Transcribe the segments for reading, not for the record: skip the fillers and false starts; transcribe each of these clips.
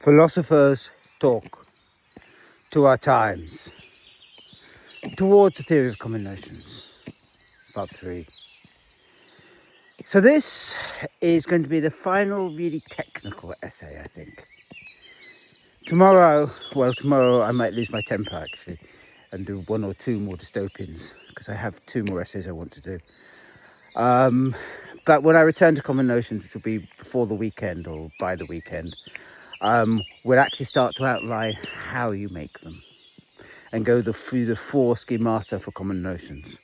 Philosophers talk to our times towards the theory of common notions, part 3. So this is going to be the final really technical essay, I think. Tomorrow I might lose my temper actually and do 1 or 2 more dystopians because I have 2 more essays I want to do. But when I return to common notions, which will be before the weekend or by the weekend, we'll actually start to outline how you make them and go through the 4 schemata for common notions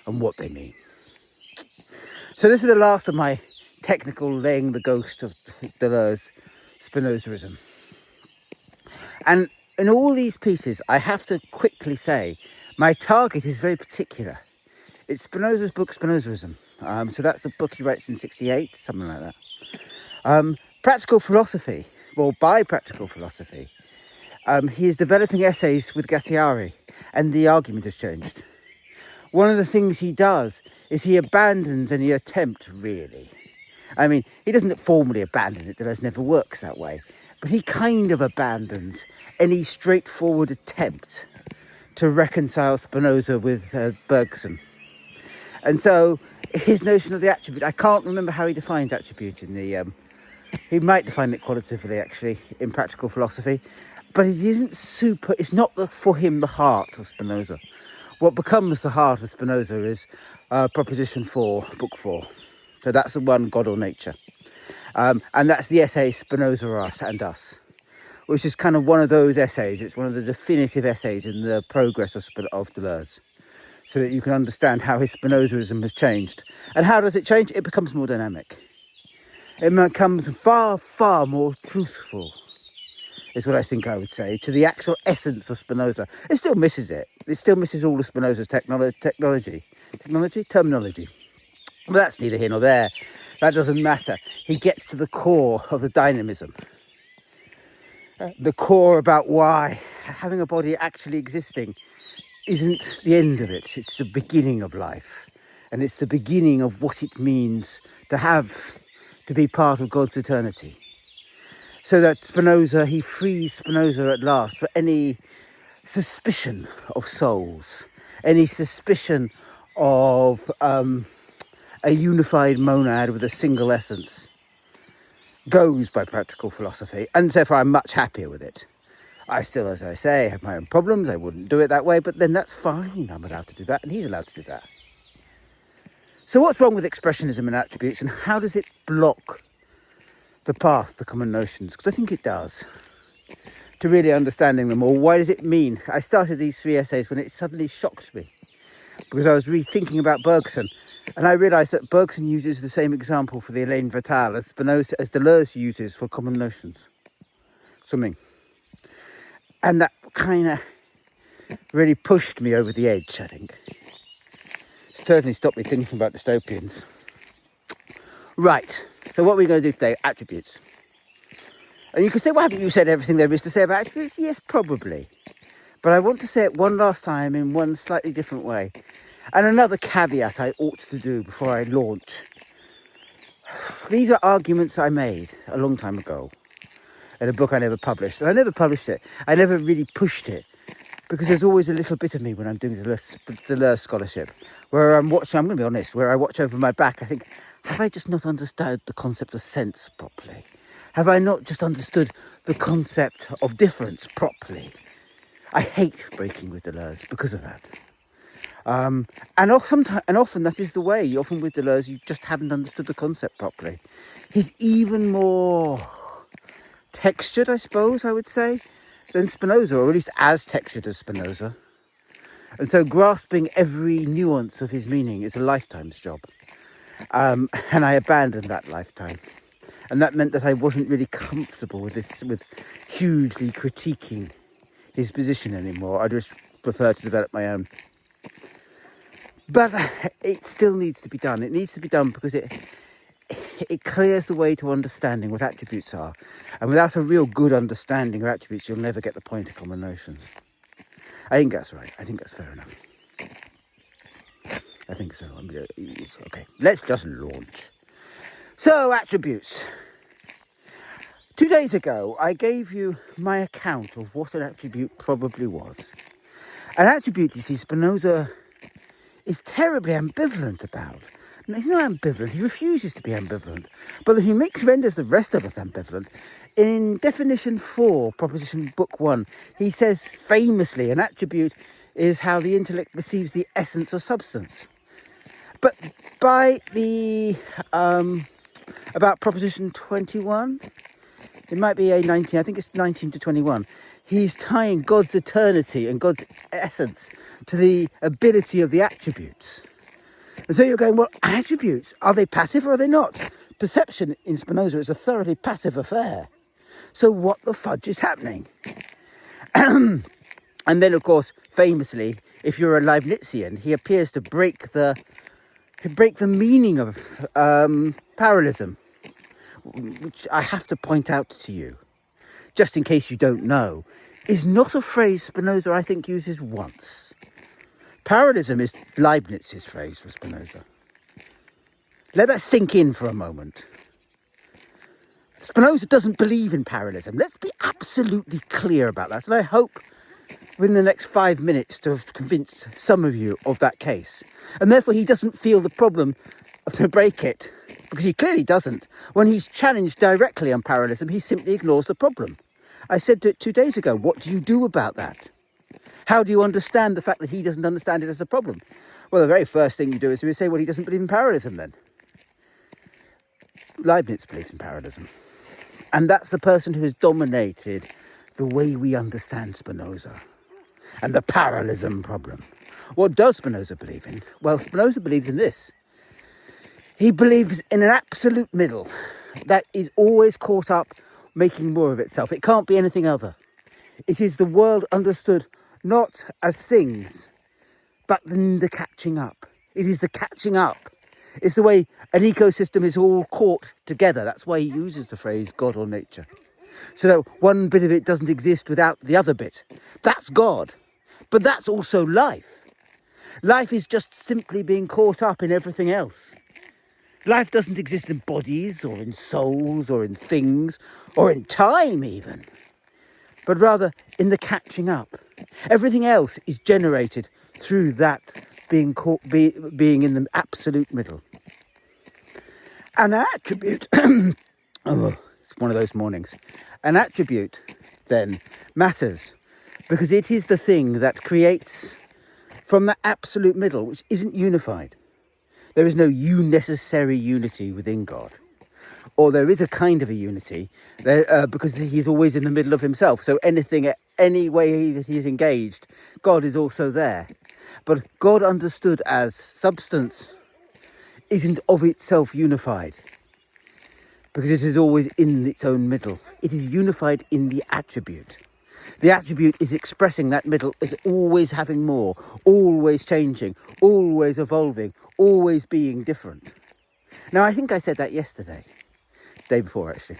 and what they mean. So this is the last of my technical laying the ghost of Deleuze Spinozaism. And in all these pieces, I have to quickly say, my target is very particular. It's Spinoza's book, Spinozaism. So that's the book he writes in 1968, something like that. Practical philosophy, well, by practical philosophy, he is developing essays with Guattari, and the argument has changed. One of the things he does is he abandons any attempt, really. I mean, he doesn't formally abandon it, Deleuze never works that way, but he kind of abandons any straightforward attempt to reconcile Spinoza with Bergson. And so his notion of the attribute, I can't remember how he defines attribute in the, he might define it qualitatively actually in practical philosophy, but it isn't it's not for him the heart of Spinoza. What becomes the heart of Spinoza is Proposition 4, Book 4. So that's the one, God or Nature. And that's the essay Spinoza and Us, which is kind of one of those essays. It's one of the definitive essays in the progress of Deleuze, so that you can understand how his Spinozaism has changed. And how does it change? It becomes more dynamic. It becomes far, far more truthful, is what I think I would say, to the actual essence of Spinoza. It still misses it. It still misses all of Spinoza's terminology. But that's neither here nor there. That doesn't matter. He gets to the core of the dynamism. The core about why having a body actually existing isn't the end of it. It's the beginning of life. And it's the beginning of what it means to be part of God's eternity. So that Spinoza, he frees Spinoza at last for any suspicion of souls, any suspicion of a unified monad with a single essence, goes by practical philosophy, and therefore I'm much happier with it. I still, as I say, have my own problems. I wouldn't do it that way, but then that's fine. I'm allowed to do that, and he's allowed to do that. So what's wrong with expressionism and attributes, and how does it block the path to common notions? Because I think it does, to really understanding them. Or why does it mean? I started these 3 essays when it suddenly shocked me, because I was rethinking about Bergson, and I realised that Bergson uses the same example for the Elaine Fatale as Deleuze uses for common notions. Something. And that kind of really pushed me over the edge, I think. It's certainly stopped me thinking about dystopians. Right, so what are we going to do today? Attributes. And you can say, well, haven't you said everything there is to say about attributes? Yes, probably. But I want to say it one last time in one slightly different way. And another caveat I ought to do before I launch. These are arguments I made a long time ago in a book I never published. And I never published it. I never really pushed it, because there's always a little bit of me when I'm doing Deleuze scholarship, where I'm going to be honest, where I watch over my back. I think, have I just not understood the concept of sense properly? Have I not just understood the concept of difference properly? I hate breaking with Deleuze because of that. And often that is the way. Often with Deleuze, you just haven't understood the concept properly. He's even more textured, I suppose, I would say, than Spinoza, or at least as textured as Spinoza. And so grasping every nuance of his meaning is a lifetime's job. And I abandoned that lifetime. And that meant that I wasn't really comfortable with hugely critiquing his position anymore. I just prefer to develop my own. But it still needs to be done. It needs to be done because it clears the way to understanding what attributes are. And without a real good understanding of attributes, you'll never get the point of common notions. I think that's right. I think that's fair enough. I think so. Okay, let's just launch. So, attributes. 2 days ago, I gave you my account of what an attribute probably was. An attribute, you see, Spinoza is terribly ambivalent about. No, he's not ambivalent, he refuses to be ambivalent. But he renders the rest of us ambivalent. In definition 4, proposition book 1, he says famously, an attribute is how the intellect perceives the essence of substance. But by the, about proposition 21, it might be A19, I think it's 19 to 21. He's tying God's eternity and God's essence to the ability of the attributes. And so you're going, well, attributes, are they passive or are they not? Perception in Spinoza is a thoroughly passive affair. So what the fudge is happening? And then, of course, famously, if you're a Leibnizian, he appears to break the meaning of parallelism, which I have to point out to you, just in case you don't know, is not a phrase Spinoza, I think, uses once. Parallelism is Leibniz's phrase for Spinoza. Let that sink in for a moment. Spinoza doesn't believe in parallelism. Let's be absolutely clear about that. And I hope within the next 5 minutes to have convinced some of you of that case. And therefore he doesn't feel the problem to break it, because he clearly doesn't. When he's challenged directly on parallelism, he simply ignores the problem. I said to it 2 days ago, what do you do about that? How do you understand the fact that he doesn't understand it as a problem? Well, the very first thing you do is you say, well, he doesn't believe in parallelism then. Leibniz believes in parallelism. And that's the person who has dominated the way we understand Spinoza and the parallelism problem. What does Spinoza believe in? Well, Spinoza believes in this. He believes in an absolute middle that is always caught up making more of itself. It can't be anything other. It is the world understood not as things, but in the catching up. It is the catching up. It's the way an ecosystem is all caught together. That's why he uses the phrase God or nature. So that one bit of it doesn't exist without the other bit. That's God. But that's also life. Life is just simply being caught up in everything else. Life doesn't exist in bodies or in souls or in things or in time even, but rather in the catching up. Everything else is generated through that being in the absolute middle. An attribute, oh, it's one of those mornings. An attribute then matters because it is the thing that creates from the absolute middle, which isn't unified. There is no necessary unity within God. Or there is a kind of a unity because he's always in the middle of himself. So any way that he is engaged, God is also there. But God understood as substance isn't of itself unified because it is always in its own middle. It is unified in the attribute. The attribute is expressing that middle as always having more, always changing, always evolving, always being different. Now, I think I said that yesterday, day before actually.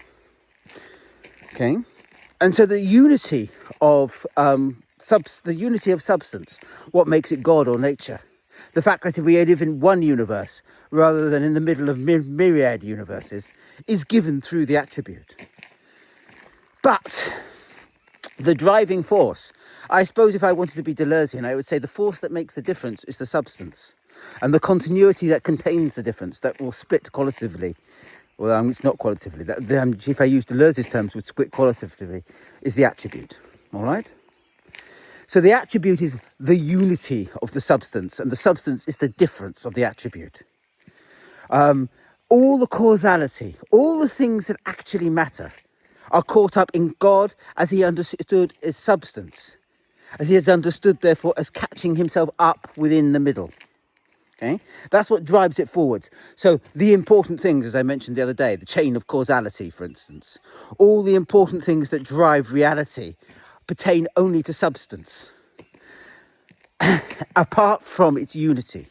Okay, and so the unity of substance, what makes it God or nature, the fact that we live in one universe rather than in the middle of myriad universes, is given through the attribute. But the driving force, I suppose if I wanted to be Deleuzean, I would say the force that makes the difference is the substance. And the continuity that contains the difference, that will split qualitatively. Well, it's not qualitatively. If I use Deleuze's terms, would split qualitatively, is the attribute. All right? So the attribute is the unity of the substance, and the substance is the difference of the attribute. All the causality, all the things that actually matter, are caught up in God as he understood as substance, as he has understood, therefore, as catching himself up within the middle. Okay, that's what drives it forwards. So the important things, as I mentioned the other day, the chain of causality, for instance, all the important things that drive reality pertain only to substance, apart from its unity,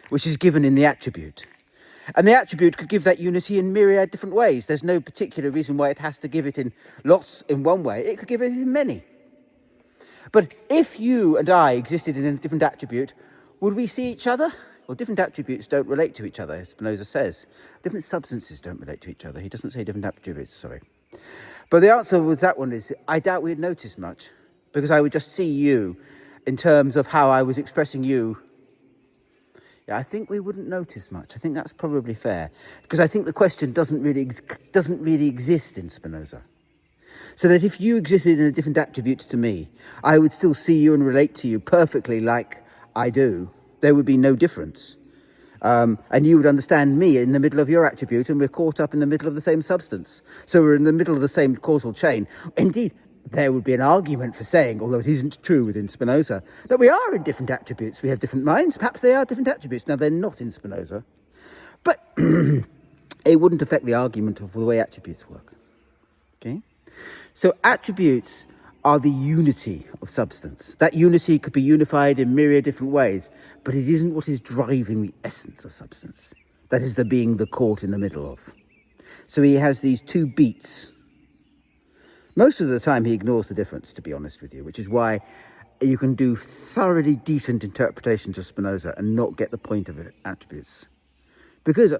which is given in the attribute. And the attribute could give that unity in myriad different ways. There's no particular reason why it has to give it in lots in one way. It could give it in many. But if you and I existed in a different attribute, would we see each other? Well, different attributes don't relate to each other, as Spinoza says. Different substances don't relate to each other. He doesn't say different attributes, sorry. But the answer with that one is, I doubt we'd notice much, because I would just see you in terms of how I was expressing you. Yeah, I think we wouldn't notice much. I think that's probably fair, because I think the question doesn't really exist in Spinoza. So that if you existed in a different attribute to me, I would still see you and relate to you perfectly like I do. There would be no difference. And you would understand me in the middle of your attribute, and we're caught up in the middle of the same substance. So we're in the middle of the same causal chain. Indeed, there would be an argument for saying, although it isn't true within Spinoza, that we are in different attributes. We have different minds. Perhaps they are different attributes. Now, they're not in Spinoza. But it wouldn't affect the argument of the way attributes work. Okay? So attributes are the unity of substance. That unity could be unified in myriad different ways, but it isn't what is driving the essence of substance. That is the being the caught in the middle of. So he has these two beats. Most of the time he ignores the difference, to be honest with you, which is why you can do thoroughly decent interpretations of Spinoza and not get the point of it, attributes. Because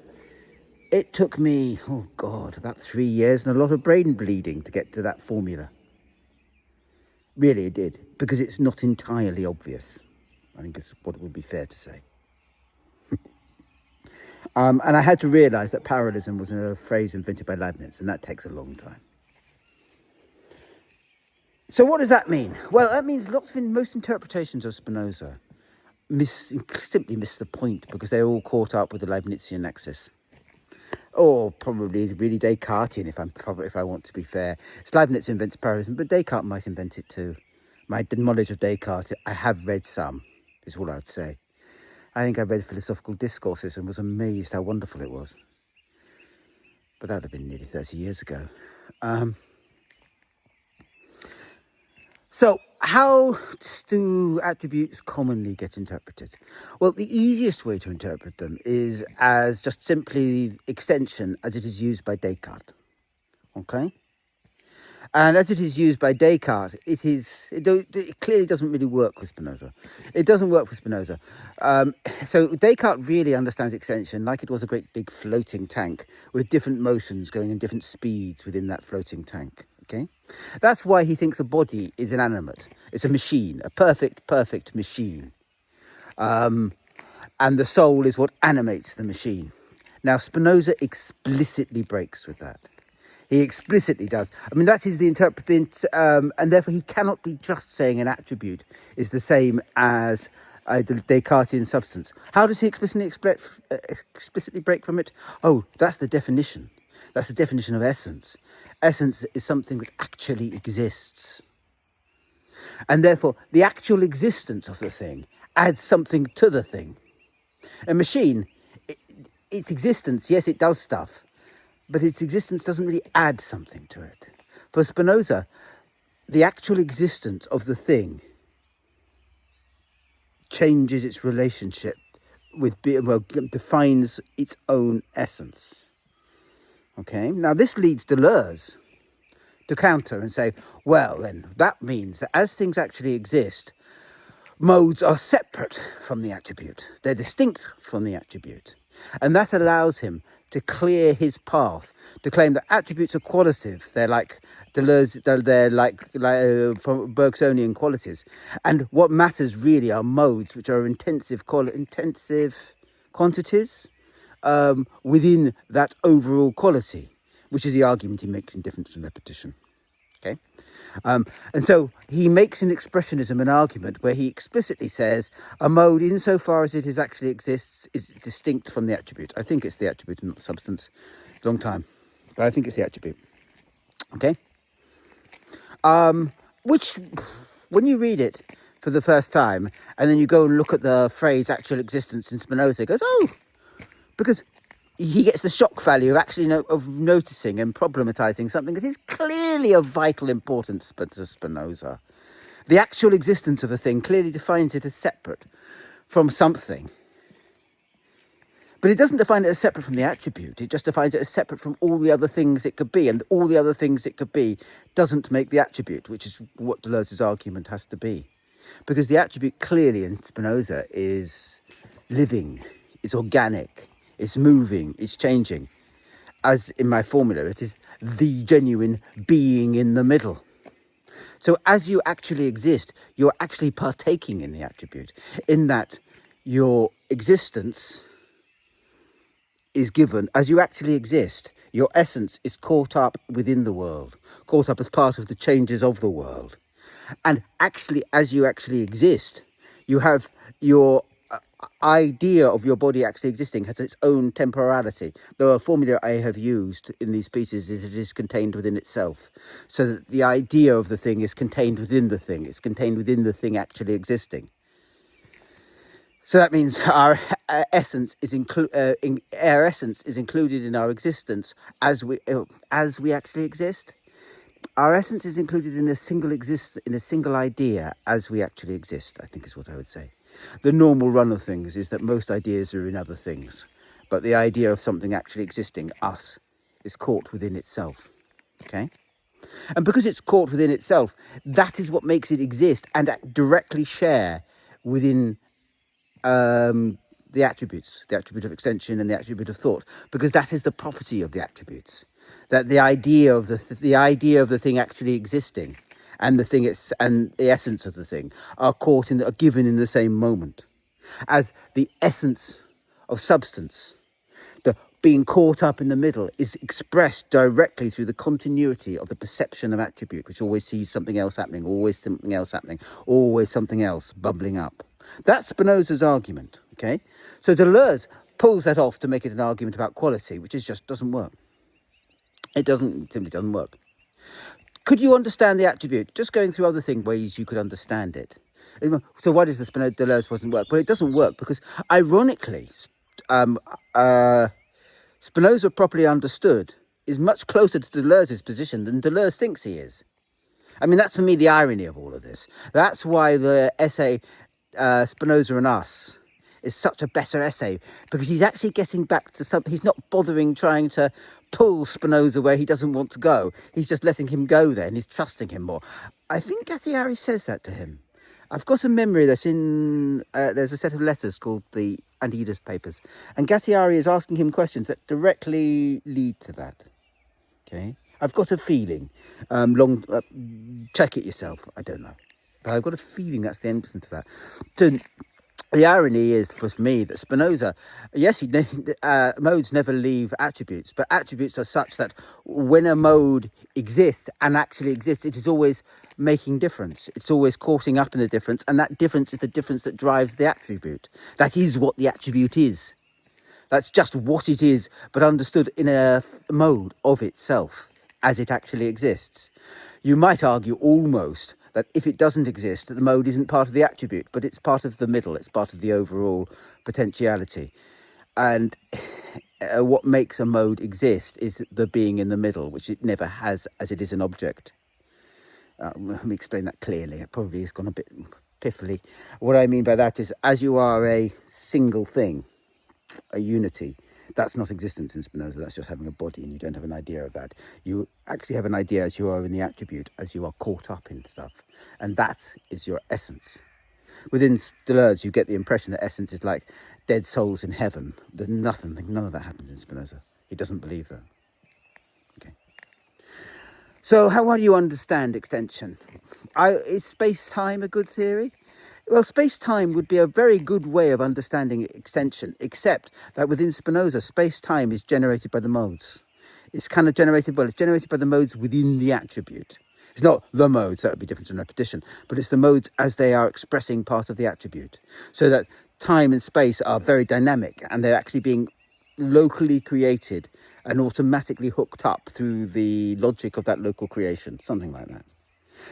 it took me, oh God, about 3 years and a lot of brain bleeding to get to that formula. Really, it did, because it's not entirely obvious, I think is what it would be fair to say. And I had to realise that parallelism was a phrase invented by Leibniz, and that takes a long time. So what does that mean? Well, that means most interpretations of Spinoza simply miss the point, because they're all caught up with the Leibnizian nexus. Or probably really Descartesian, if I want to be fair. It's Leibniz invents parallelism, but Descartes might invent it too. My knowledge of Descartes, I have read some, is all I would say. I think I read Philosophical Discourses and was amazed how wonderful it was. But that would have been nearly 30 years ago. So how do attributes commonly get interpreted? Well, the easiest way to interpret them is as just simply extension as it is used by Descartes. Okay? And as it is used by Descartes, it clearly doesn't really work with Spinoza. It doesn't work for Spinoza. So Descartes really understands extension like it was a great big floating tank with different motions going in different speeds within that floating tank. Okay, that's why he thinks a body is inanimate. It's a machine, a perfect machine. And the soul is what animates the machine. Now, Spinoza explicitly breaks with that. He explicitly does. I mean, that is the interpretation, and therefore he cannot be just saying an attribute is the same as the Descartesian substance. How does he explicitly break from it? Oh, that's the definition. That's the definition of essence. Essence is something that actually exists. And therefore, the actual existence of the thing adds something to the thing. A machine, its existence, yes, it does stuff, but its existence doesn't really add something to it. For Spinoza, the actual existence of the thing changes its relationship defines its own essence. Okay, now this leads Deleuze to counter and say, well, then that means that as things actually exist, modes are separate from the attribute. They're distinct from the attribute. And that allows him to clear his path to claim that attributes are qualitative. They're like Deleuze, they're like from Bergsonian qualities. And what matters really are modes, which are intensive quantities within that overall quality, which is the argument he makes in Difference and Repetition. Okay, and so he makes in Expressionism an argument where he explicitly says a mode, insofar as it is actually exists, is distinct from the attribute. I think it's the attribute and not the substance. Long time, but I think it's the attribute. Okay, which when you read it for the first time and then you go and look at the phrase actual existence in Spinoza, it goes, oh, because he gets the shock value of actually of noticing and problematizing something that is clearly of vital importance to Spinoza. The actual existence of a thing clearly defines it as separate from something. But it doesn't define it as separate from the attribute. It just defines it as separate from all the other things it could be. And all the other things it could be doesn't make the attribute, which is what Deleuze's argument has to be. Because the attribute clearly in Spinoza is living, is organic, it's moving, it's changing. as in my formula, it is the genuine being in the middle. So as you actually exist, you're actually partaking in the attribute, in that your existence is given. As you actually exist, your essence is caught up within the world, caught up as part of the changes of the world. And actually, as you actually exist, you have your idea of your body actually existing has its own temporality. The formula I have used in these pieces is it is contained within itself. So that the idea of the thing is contained within the thing. It's contained within the thing actually existing. So that means our essence is included in our existence as we actually exist. Our essence is included in a single idea as we actually exist, I think is what I would say. The normal run of things is that most ideas are in other things, but the idea of something actually existing, us, is caught within itself. Okay? And because it's caught within itself, that is what makes it exist and directly share within the attributes, the attribute of extension and the attribute of thought, because that is the property of the attributes. That the idea of the idea of the thing actually existing and and the essence of the thing are given in the same moment, as the essence of substance, the being caught up in the middle, is expressed directly through the continuity of the perception of attribute, which always sees something else happening, always something else happening, always something else bubbling up. That's Spinoza's argument. Okay, so Deleuze pulls that off to make it an argument about quality, which just doesn't work. It simply doesn't work. Could you understand the attribute? Just going through other ways you could understand it. So why does the Deleuze doesn't work? Well, it doesn't work because, ironically, Spinoza, properly understood, is much closer to Deleuze's position than Deleuze thinks he is. I mean, that's for me the irony of all of this. That's why the essay Spinoza and Us is such a better essay, because he's actually getting back to something. He's not bothering trying to pull Spinoza where he doesn't want to go. He's just letting him go there, and he's trusting him more. I think Gattiari says that to him. I've got a memory that's in there's a set of letters called the Anti-Oedipus Papers, and Gattiari is asking him questions that directly lead to that. Okay, I've got a feeling. Check it yourself. I don't know, but I've got a feeling that's the entrance to that. The irony is, for me, that Spinoza, yes, modes never leave attributes, but attributes are such that when a mode exists and actually exists, it is always making difference. It's always caught up in the difference, and that difference is the difference that drives the attribute. That is what the attribute is. That's just what it is, but understood in a mode of itself as it actually exists. You might argue almost that if it doesn't exist, that the mode isn't part of the attribute, but it's part of the middle, it's part of the overall potentiality. And what makes a mode exist is the being in the middle, which it never has as it is an object. Let me explain that clearly. It probably has gone a bit piffly. What I mean by that is, as you are a single thing, a unity, that's not existence in Spinoza. That's just having a body, and you don't have an idea of that. You actually have an idea as you are in the attribute, as you are caught up in stuff, and that is your essence. Within Deleuze, you get the impression that essence is like dead souls in heaven. There's none of that happens in Spinoza. He doesn't believe that. Okay. So how do you understand extension? Is space-time a good theory? Well, space-time would be a very good way of understanding extension, except that within Spinoza, space-time is generated by the modes. It's kind of generated by the modes within the attribute. It's not the modes, that would be different from repetition, but it's the modes as they are expressing part of the attribute. So that time and space are very dynamic, and they're actually being locally created and automatically hooked up through the logic of that local creation, something like that.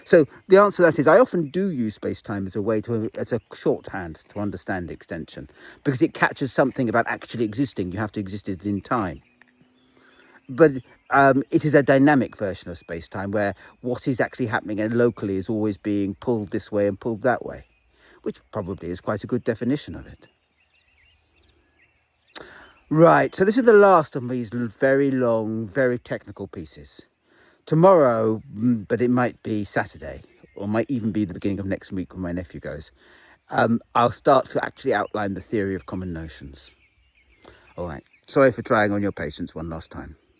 So the answer to that is, I often do use space-time as a shorthand to understand extension, because it catches something about actually existing. You have to exist within time. But it is a dynamic version of space-time, where what is actually happening and locally is always being pulled this way and pulled that way, which probably is quite a good definition of it. Right, so this is the last of these very long, very technical pieces. Tomorrow, but it might be Saturday, or might even be the beginning of next week when my nephew goes, I'll start to actually outline the theory of common notions. All right, sorry for trying on your patience one last time.